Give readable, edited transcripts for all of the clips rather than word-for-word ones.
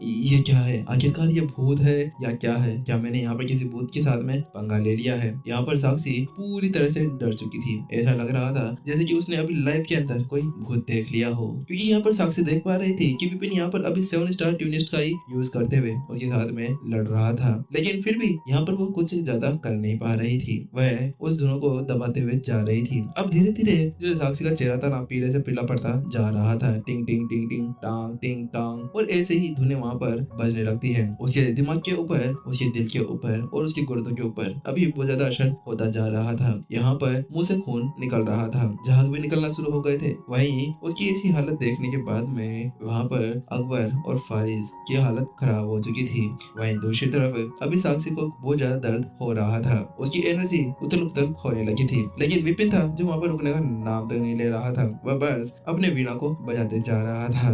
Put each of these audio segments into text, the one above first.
ये क्या है? आखिरकार ये भूत है या क्या है? क्या मैंने यहाँ पर किसी भूत के साथ में पंगा ले लिया है? यहाँ पर साक्षी पूरी तरह से डर चुकी थी। ऐसा लग रहा था जैसे कि उसने अभी लाइफ के अंदर कोई भूत देख लिया हो, क्योंकि यहाँ पर साक्षी देख पा रही थी कि विपिन यहाँ पर अभी 7 स्टार ट्यूनिस्ट का ही यूज करते हुए उसके साथ में लड़ रहा था, लेकिन फिर भी यहाँ पर वो कुछ ज्यादा कर नहीं पा रही थी। वह उस धुनों को दबाते हुए जा रही थी। अब धीरे धीरे जो साक्षी का चेहरा था ना पीले से पीला पड़ता जा रहा था। टिंग टिंग टिंग टिंग टांग टिंग टांग, और ऐसे ही धुनें वहाँ पर बजने लगती है। उसके दिमाग के ऊपर, उसके दिल के ऊपर और उसके गुर्दों के ऊपर अभी बहुत ज्यादा असर होता जा रहा था। यहाँ पर मुंह से खून निकल रहा था, झाग भी निकलना शुरू हो गए थे। वहीं उसकी ऐसी हालत देखने के बाद में वहाँ पर अकबर और फारिज की हालत खराब हो चुकी थी। वहीं दूसरी तरफ अभी साक्षी को बहुत ज्यादा दर्द हो रहा था। उसकी एनर्जी उथल पुथल होने लगी थी, लेकिन विपिन था जो वहाँ पर रुकने का नाम तक नहीं ले रहा था। वह बस अपने वीणा को बजाते जा रहा था।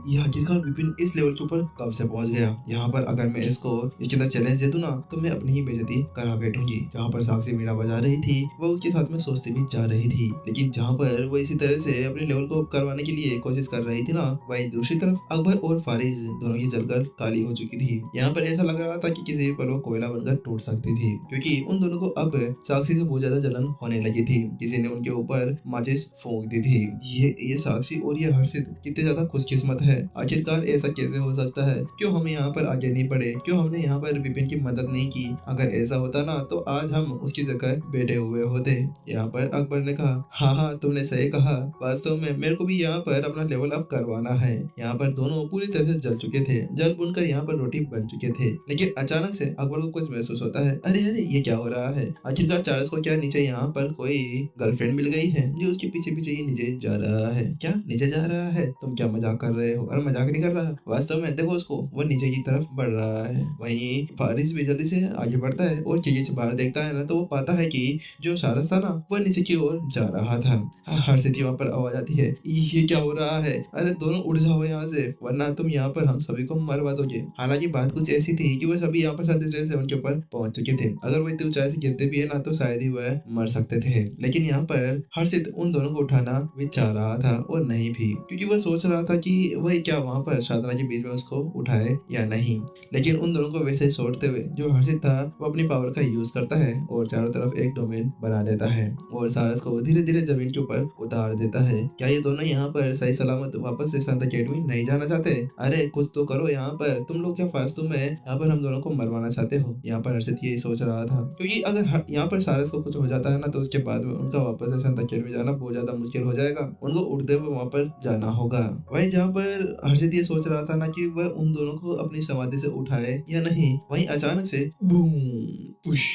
ये आखिरकार विपिन इस लेवल के ऊपर कब से पहुंच गया? यहाँ पर अगर मैं इसको इसके अंदर चैलेंज दे दूं ना तो मैं अपनी ही बेइज्जती करा बैठूंगी। जहाँ पर साक्षी वीणा बजा रही थी वह उसके साथ में सोचती भी जा रही थी, लेकिन जहाँ पर वो इसी तरह से अपने लेवल को करवाने के लिए कोशिश कर रही थी ना, वहीं दूसरी तरफ अकबर और फारिज दोनों की जलकर काली हो चुकी थी। यहाँ पर ऐसा लग रहा था कि किसी पर वो कोयला बनकर टूट सकती थी, क्योंकि उन दोनों को अब साक्षी से बहुत ज्यादा जलन होने लगी थी। किसी ने उनके ऊपर माचिस फूंक दी थी। ये साक्षी और ये हर्षित कितने ज्यादा खुशकिस्मत है। आखिरकार ऐसा कैसे हो सकता है? क्यों हम यहाँ पर आगे नहीं बढ़े? क्यों हमने यहाँ पर विपिन की मदद नहीं की? अगर ऐसा होता ना तो आज हम उसकी जगह बैठे हुए होते। यहाँ पर अकबर ने कहा, हाँ हाँ तुमने सही कहा, वास्तव में मेरे को भी यहाँ पर अपना लेवल अप करवाना है। यहाँ पर दोनों पूरी तरह से जल चुके थे, जल बुनकर यहाँ पर रोटी बन चुके थे। लेकिन अचानक से अकबर को कुछ महसूस होता है। अरे अरे ये क्या हो रहा है? आखिरकार चार्ल्स को क्या नीचे यहाँ पर कोई गर्लफ्रेंड मिल गई है जो उसके पीछे पीछे ही नीचे जा रहा है? क्या नीचे जा रहा है? तुम क्या मजाक कर रहे हो? अरे मजाक नहीं कर रहा, वास्तव में देखो उसको, वो नीचे की तरफ बढ़ रहा है। वहीं फारिस भी जल्दी से आगे बढ़ता है और खिड़की से बाहर देखता है ना तो वो पाता है कि जो सारस था ना वह नीचे की ओर जा रहा था। हर्षित वहाँ पर आवाज आती है, ये क्या हो रहा है? अरे दोनों उड़ जाओ यहाँ से, वरना तुम यहाँ पर हम सभी को मरवा दोगे। हालांकि बात कुछ ऐसी थी कि वह सभी यहाँ पर शांति से उनके ऊपर पहुंच चुके थे। अगर वो इतनी ऊंचाई से गिरते भी है ना तो शायद ही वह मर सकते थे, लेकिन यहाँ पर हर्षित उन दोनों को उठाना भी चाह रहा था और नहीं भी, क्योंकि वह सोच रहा था कि वह क्या वहाँ पर साधना के बीच में उसको उठाए या नहीं। लेकिन उन दोनों को वैसे ही छोड़ते हुए जो हर्षित था वो अपनी पावर का यूज करता है और चारों तरफ एक डोमेन बना देता है और सारस को धीरे धीरे जमीन के ऊपर उतार देता है। क्या ये दोनों यहाँ पर सही सलामत वापस से संत अकेडमी नहीं जाना चाहते? अरे कुछ तो करो यहाँ पर, तुम लोग क्या फालतू में यहाँ पर हम दोनों को मरवाना चाहते हो? यहाँ पर हर्षित यही सोच रहा था, क्योंकि अगर यहाँ पर सारस को कुछ हो जाता है ना तो उसके बाद में उनका वापस से संत अकेडमी जाना बहुत ज्यादा मुश्किल हो जाएगा। उनको उड़ते हुए वहाँ पर जाना होगा। वही जहाँ पर हर्षित ये सोच रहा था ना कि वह उन दोनों को अपनी समाधि से उठाए या नहीं, वहीं अचानक से बूम उश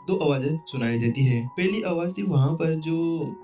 दो आवाजें सुनाई देती है। पहली आवाज थी वहाँ पर जो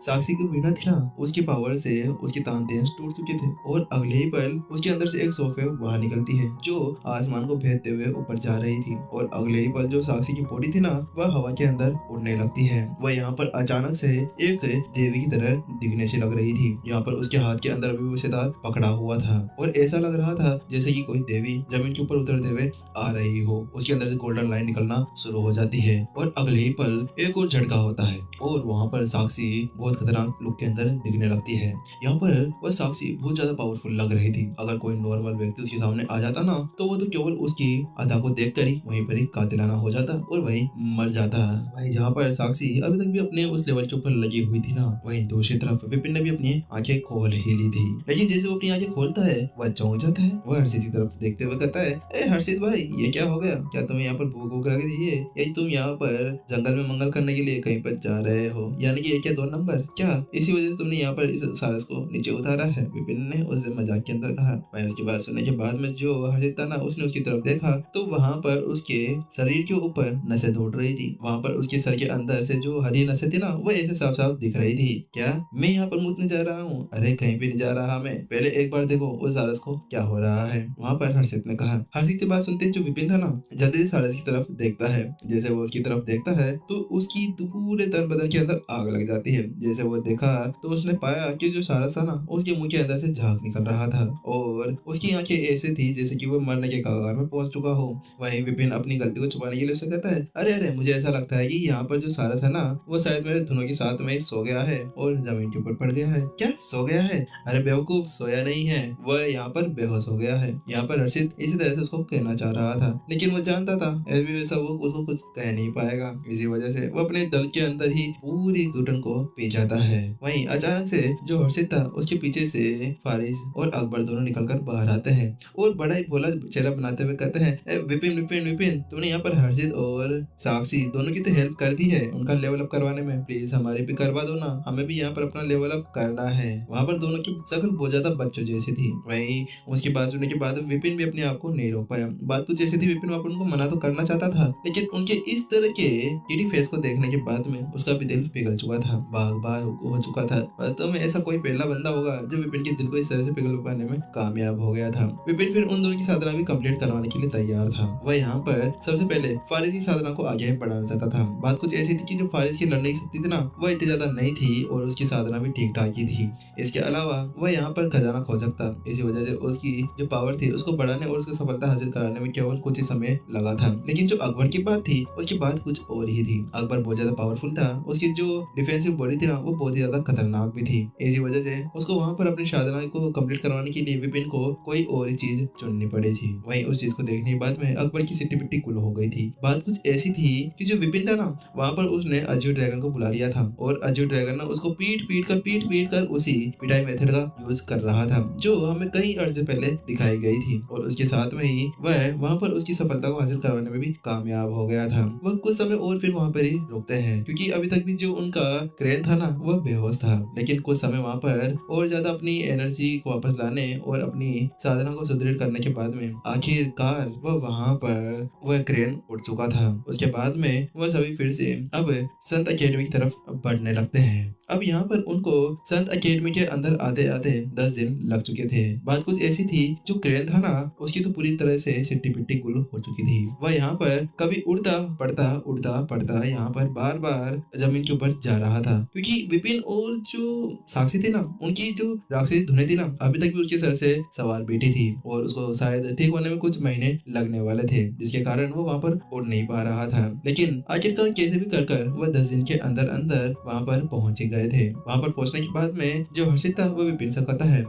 साक्षी की वीणा थी ना उसकी पावर से उसके तानते टूट चुके थे और अगले ही पल उसके अंदर से एक सोफे बाहर निकलती है जो आसमान को भेदते हुए ऊपर जा रही थी और अगले ही पल जो साक्षी की बॉडी थी ना वह हवा के अंदर उड़ने लगती है। वह यहाँ पर अचानक से एक देवी की तरह दिखने से लग रही थी। यहाँ पर उसके हाथ के अंदर भी वो सितार पकड़ा हुआ था और ऐसा लग रहा था जैसे कि कोई देवी जमीन के ऊपर उतरते हुए आ रही हो। उसके अंदर से गोल्डन लाइन निकलना शुरू हो जाती है और अगले ही पल एक और झटका होता है और वहाँ पर साक्षी बहुत खतरनाक लुक के अंदर दिखने लगती है। यहाँ पर वह साक्षी बहुत ज्यादा पावरफुल लग रही थी। अगर कोई नॉर्मल व्यक्ति उसके सामने आ जाता ना तो वो तो केवल उसकी अदा को देखकर ही वहीं पर ही कातिलाना हो जाता और वहीं मर जाता। वहीं जहाँ पर साक्षी अभी तक भी अपने उस लेवल के ऊपर लगी हुई थी ना, वहीं दूसरी तरफ विपिन ने भी अपनी आंखें खोल ही ली थी। लेकिन जैसे वो अपनी आंखें खोलता है वह चौंक जाता है। वह हर्षित की तरफ देखते हुए कहता है, ए हर्षित भाई ये क्या हो गया? क्या तुम्हें यहाँ पर भूख भूख लगी थी या तुम यहाँ पर जंगल में मंगल करने के लिए कहीं पर जा रहे हो? यानी कि ये क्या 2 नंबर? क्या इसी वजह से तुमने यहाँ पर इस सारस को नीचे उतारा है? विपिन ने उससे मजाक के अंदर कहा। वहीं उसकी बात सुनने के बाद में जो हर्षित था ना उसने उसकी तरफ देखा तो वहाँ पर उसके शरीर के ऊपर नसें दौड़ रही थी। वहाँ पर उसके सर के अंदर से जो हरी नसें थी ना वो ऐसे साफ साफ दिख रही थी। क्या मैं यहाँ पर मुतने जा रहा हूँ? अरे कहीं भी नहीं जा रहा मैं, पहले एक बार देखो उस सारस को क्या हो रहा है। वहाँ पर हर्षित ने कहा। हर्षित की बात सुनते जो विपिन था ना जल्दी से सारस की तरफ देखता है। जैसे वो उसकी तरफ देखता देखता है तो उसकी पूरे तन बदन के अंदर आग लग जाती है। जैसे वो देखा तो उसने पाया कि जो सारस था ना उसके मुंह के अंदर से झाग निकल रहा था और उसकी आंखें ऐसे थी जैसे कि वो मरने के कगार में पहुंच चुका हो। वहीं विपिन अपनी गलती को छुपाने के लिए उससे कहता है, अरे अरे मुझे ऐसा लगता है कि यहाँ पर जो सारस है ना वो शायद मेरे धुनों के साथ में ही सो गया है और जमीन के ऊपर पड़ गया है। क्या सो गया है? अरे बेवकूफ, सोया नहीं है, वह यहाँ पर बेहोश हो गया है। यहाँ पर हर्षित इसी तरह से उसको कहना चाह रहा था लेकिन वो जानता था ऐसे भी वैसा वो उसको कुछ कह नहीं पाएगा। इसी वजह से वो अपने दल के अंदर ही पूरी घुटन को पी जाता है। वहीं अचानक से जो हर्षित था उसके पीछे से फारिस और अकबर दोनों निकलकर बाहर आते हैं और बड़ा ही भोला चेहरा बनाते हुए कहते हैं, विपिन विपिन विपिन, तुमने यहाँ पर हर्षित और साक्षी दोनों की तो हेल्प कर दी है उनका लेवल अप करवाने में, प्लीज हमारी भी करवा दो ना, हमें भी यहाँ पर अपना लेवल अप करना है। वहाँ पर दोनों की शक्ल बहुत ज्यादा बच्चों जैसी थी। वहीं उसकी बात सुनने के बाद विपिन भी अपने आप को नहीं रोक पाया। बात कुछ ऐसी थी, विपिन वहाँ पर उनको मना तो करना चाहता था लेकिन उनके इस तरह के किडी फेस को देखने के बाद में उसका भी दिल पिघल चुका था, बाग बाग हो चुका था। वास्तव में ऐसा कोई पहला बंदा होगा जो विपिन के दिल को इस तरह से पिघल पाने में कामयाब हो गया था। विपिन फिर उन दोनों की साधना भी कंप्लीट करवाने के लिए तैयार था। वह यहाँ पर सबसे पहले फारिस की साधना को आगे बढ़ाना चाहता था। बात कुछ ऐसी थी कि जो फारिस की लड़ने की शक्ति थी ना वह इतनी ज्यादा नहीं थी और उसकी साधना भी ठीक ठाक ही थी। इसके अलावा वह यहाँ पर खजाना खोज सकता, इसी वजह से उसकी जो पावर थी उसको बढ़ाने और उसकी सफलता हासिल कराने में केवल कुछ ही समय लगा था। लेकिन जो अकबर की बात थी उसकी बात कुछ और ही थी। अकबर बहुत ज्यादा पावरफुल था, उसकी जो डिफेंसिव बॉडी थी ना वो बहुत ही ज्यादा खतरनाक भी थी। इसी वजह से उसको वहाँ पर अपनी साधना को कंप्लीट करवाने के लिए विपिन को कोई और ही चीज चुननी पड़ी थी। वहीं उस चीज को देखने के बाद में अकबर की सिट्टी पिट्टी कुल हो गई थी। बात कुछ ऐसी थी कि जो विपिन था ना वहाँ पर उसने अजूर ड्रैगन को बुला लिया था और अजूर ड्रैगन ना उसको पीट पीट कर उसी पिटाई मेथड का यूज कर रहा था जो हमें कई अर्ज पहले दिखाई गई थी और उसके साथ में ही वह वहाँ पर उसकी सफलता को हासिल करवाने में भी कामयाब हो गया था। वह कुछ समय और फिर वहाँ पर ही रुकते हैं क्योंकि अभी तक भी जो उनका क्रेन था ना वह बेहोश था। लेकिन कुछ समय वहाँ पर और ज्यादा अपनी एनर्जी को वापस लाने और अपनी साधना को सुदृढ़ करने के बाद में आखिरकार वह वहाँ पर वह क्रेन उड़ चुका था। उसके बाद में वह सभी फिर से अब संत अकेडमी की तरफ बढ़ने लगते हैं। अब यहाँ पर उनको संत अकेडमी के अंदर आते आते 10 दिन लग चुके थे। बात कुछ ऐसी थी, जो क्रेन था ना उसकी तो पूरी तरह से सिट्टी पिट्टी गुल हो चुकी थी। वह यहाँ पर कभी उड़ता पड़ता यहाँ पर बार बार जमीन के ऊपर जा रहा था क्योंकि विपिन और जो साक्षी थी ना उनकी जो राक्षसी धुनें थी ना अभी तक भी उसके सर से सवार बैठी थी और उसको शायद ठीक होने में कुछ महीने लगने वाले थे जिसके कारण वो वहाँ पर उड़ नहीं पा रहा था। लेकिन आखिरकार कैसे भी कर वह 10 दिन के अंदर अंदर वहाँ पर पहुंच गए थे। वहाँ पर पहुंचने के बाद में जो हर्षित था वो विपिन से कहता है,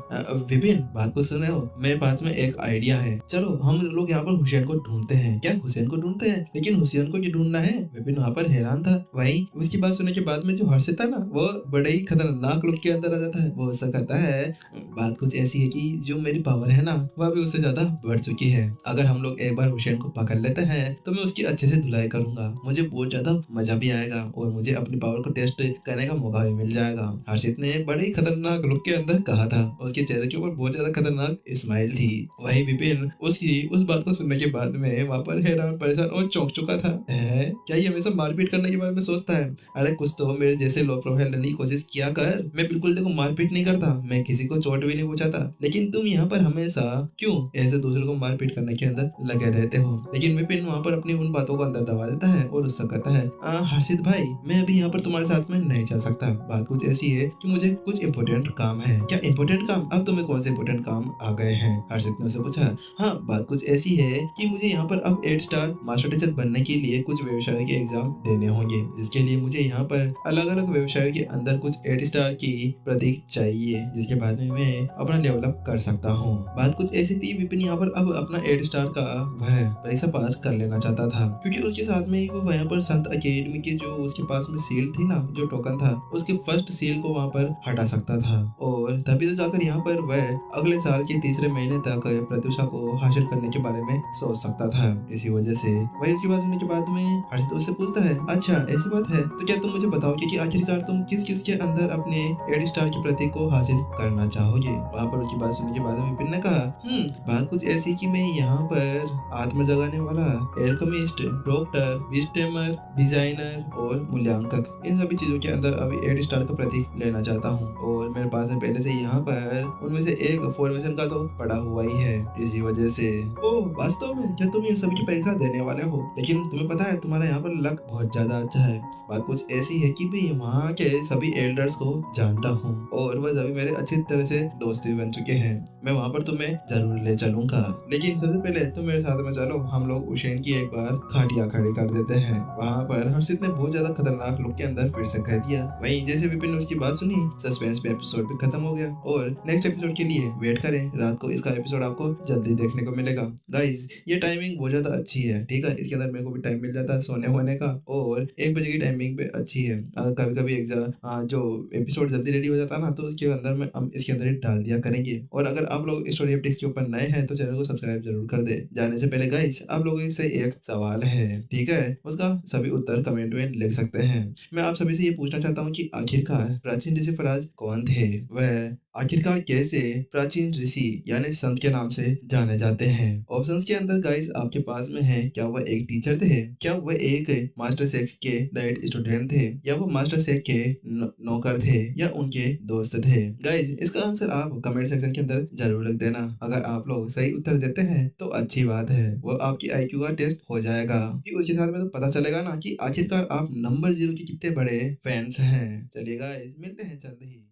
विपिन बात को सुने हो, मेरे पास में एक आइडिया है, चलो हम लोग यहाँ पर हुसैन को ढूंढते हैं। क्या हुसैन को ढूंढते हैं? लेकिन हुसैन को क्यों ढूंढना है? विपिन वहाँ पर हैरान था। वही उसकी बात सुनने के बाद में जो हर्षित था ना वो बड़े ही खतरनाक लुक के अंदर आ जाता है। वो उससे कहता है, बात कुछ ऐसी है कि जो मेरी पावर है ना वह भी उससे ज्यादा बढ़ चुकी है। अगर हम लोग एक बार हुसैन को पकड़ लेते हैं तो मैं उसकी अच्छे से धुलाई करूंगा, मुझे बहुत ज्यादा मजा भी आएगा और मुझे अपनी पावर को टेस्ट करने का मौका भी मिल जाएगा। हर्षित ने बड़े ही खतरनाक लुक के अंदर कहा था। उसके चेहरे के ऊपर बहुत ज्यादा खतरनाक स्माइल थी। वही विपिन उसकी उस बात को सुनने के बाद में वहाँ पर हैरान परेशान और चौंक चुका था। क्या ये हमेशा मारपीट करने के बारे में सोचता है? अरे कुछ तो मेरे जैसे लो प्रोफाइल रहने की कोशिश किया कर। मैं बिल्कुल देखो मारपीट नहीं करता, मैं किसी को चोट भी नहीं पहुंचाता, लेकिन तुम यहाँ पर हमेशा क्यों ऐसे दूसरे को मारपीट करने के अंदर लगे रहते हो। लेकिन विपिन वहाँ पर अपनी उन बातों को अंदर दबा देता है और उससे कहता है, हर्षित भाई मैं अभी यहाँ पर तुम्हारे साथ में नहीं चल सकता। बात कुछ ऐसी है कि मुझे कुछ इम्पोर्टेंट काम है। क्या इम्पोर्टेंट काम? अब तुम्हें कौन से इम्पोर्टेंट काम आ गए हैं? हर्षित ने उससे पूछा। हाँ बात कुछ ऐसी है कि मुझे यहाँ पर अब 8 स्टार मास्टर टीचर बनने के लिए कुछ व्यवसाय के एग्जाम देने होंगे, जिसके लिए मुझे यहाँ पर अलग अलग व्यवसायों के अंदर कुछ 8 स्टार की प्रतीक चाहिए, जिसके बाद में मैं अपना लेवल अप कर सकता हूँ। बात कुछ ऐसी थी, विपिन यहाँ पर अब अपना 8 स्टार का वह परीक्षा पास कर लेना चाहता था क्योंकि उसके साथ में वो यहाँ पर संत अकेडमी की जो उसके पास में सील थी ना, जो टोकन था, उसके फर्स्ट सील को वहाँ पर हटा सकता था और तभी तो जाकर यहाँ पर वह अगले साल के तीसरे महीने तक प्रत्युषा को हासिल करने के बारे में सोच सकता था। इसी वजह से वही उसकी बात सुनने के बाद में हर्षित उससे पूछता है, अच्छा ऐसी बात है तो क्या तुम मुझे बताओगे कि आखिरकार तुम किस किस के अंदर अपने 8 स्टार की प्रतीक को हासिल करना चाहोगे। वहाँ पर उसकी बात सुनने के बाद में विपिन ने कहा, बात कुछ ऐसी कि मैं यहाँ पर आत्मा जगाने वाला, एल्केमिस्ट, डॉक्टर, विस्टेमर, डिजाइनर और मूल्यांकक, इन सभी चीजों के अंदर अभी 8 स्टार का प्रतीक लेना चाहता हूँ और मेरे पास में पहले से यहाँ पर उनमें से एक फॉर्मेशन का तो पड़ा हुआ ही है। इसी वजह से ओ वास्तव में क्या तुम इन सभी की परीक्षा देने वाले हो? लेकिन तुम्हें पता है तुम्हारा यहाँ पर लक बहुत ज्यादा अच्छा है। बात कुछ ऐसी है कि भाई वहाँ के सभी एल्डर्स को जानता हूँ और वह सभी मेरे अच्छी तरह से दोस्त भी बन चुके हैं। मैं वहाँ पर तुम्हें जरूर ले चलूंगा, लेकिन सबसे पहले तुम मेरे साथ में चलो। हम लोग उशैन की एक बार खाटिया खड़ी कर देते हैं। वहाँ पर हर्षित ने बहुत ज्यादा खतरनाक लुक के अंदर फिर से कह दिया। वहीं जैसे विपिन ने उसकी बात सुनी, सस्पेंस में एपिसोड भी खत्म हो गया और नेक्स्ट एपिसोड के लिए वेट करें। रात को इसका एपिसोड आपको जल्दी देखने को मिलेगा। गाइस ये टाइमिंग बहुत ज्यादा अच्छी है, ठीक है। इसके अंदर मेरे को भी टाइम मिल जाता है सोने होने का और 1 बजे की टाइमिंग पे अच्छी है। अगर कभी कभी एग्जाम जो एपिसोड जल्दी रेडी हो जाता है ना, तो उसके अंदर में हम इसके अंदर ही डाल दिया करेंगे। और अगर आप लोग स्टोरी अपडेट्स के ऊपर नए हैं तो चैनल को सब्सक्राइब जरूर कर दे। जाने से पहले गाइस आप लोगों से एक सवाल है, ठीक है, उसका सभी उत्तर कमेंट में लिख सकते हैं। मैं आप सभी से ये पूछना चाहता हूँ कि आखिरकार प्राचीन ऋषि फराज कौन थे? वह आखिरकार कैसे प्राचीन ऋषि यानी संत के नाम से जाने जाते हैं? ऑप्शंस के अंदर गाइस आपके पास में है। क्या वह एक टीचर थे? क्या वह एक मास्टर सेक्स के डाइट स्टूडेंट थे? या वो मास्टर सेक्स के नौकर थे? या उनके दोस्त थे? गाइस इसका आंसर आप कमेंट सेक्शन के अंदर जरूर लिख देना। अगर आप लोग सही उत्तर देते हैं तो अच्छी बात है, वो आपकी IQ का टेस्ट हो जाएगा। कि उसके साथ में तो पता चलेगा ना कि आखिरकार आप नंबर 0 के कितने बड़े फैंस हैं। चलिए गाइस मिलते हैं जल्द ही।